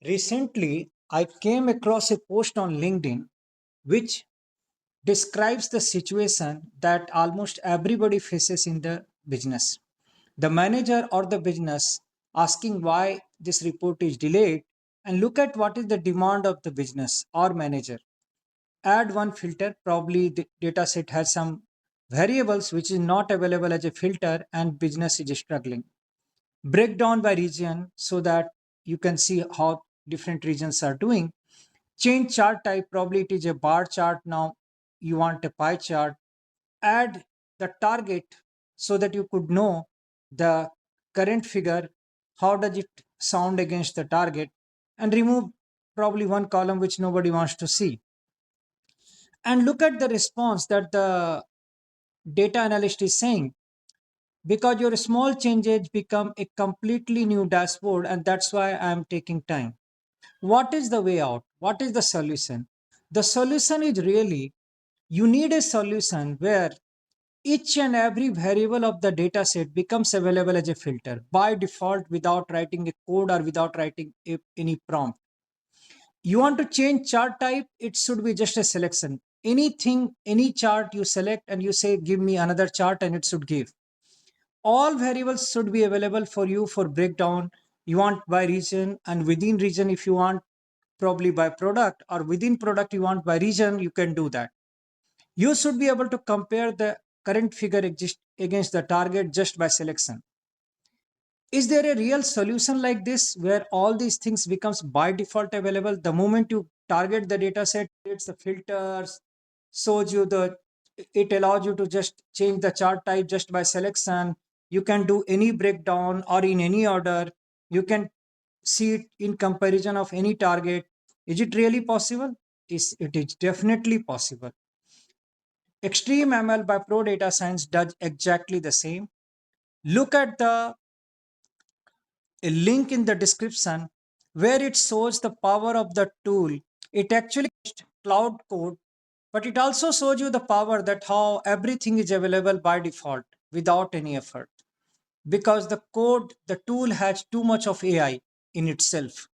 Recently, I came across a post on LinkedIn which describes the situation that almost everybody faces in the business. The manager or the business asking why this report is delayed, and look at what is the demand of the business or manager. Add one filter, probably the data set has some variables which is not available as a filter and business is struggling. Break down by region so that you can see how different regions are doing. Change chart type, probably it is a bar chart, now you want a pie chart. Add the target so that you could know the current figure, how does it sound against the target, and remove probably one column which nobody wants to see. And look at the response that the data analyst is saying, because your small changes become a completely new dashboard, and that's why I'm taking time. What is the way out? What is the solution? The solution is really, you need a solution where each and every variable of the data set becomes available as a filter by default without writing a code or without writing any prompt. You want to change chart type, it should be just a selection. Anything, any chart you select and you say, give me another chart, and it should give. All variables should be available for you for breakdown. You want by region, and within region, if you want probably by product, or within product you want by region, you can do that. You should be able to compare the current figure against the target just by selection. Is there a real solution like this where all these things becomes by default available? The moment you target the data set, it's the filters, shows you the, it allows you to just change the chart type just by selection. You can do any breakdown or in any order. You can see it in comparison of any target. Is it really possible? It is definitely possible. Extreme ML by Pro Data Science does exactly the same. Look at the a link in the description where it shows the power of the tool. It actually cloud code, but it also shows you the power that how everything is available by default without any effort. Because the code, the tool has too much of AI in itself.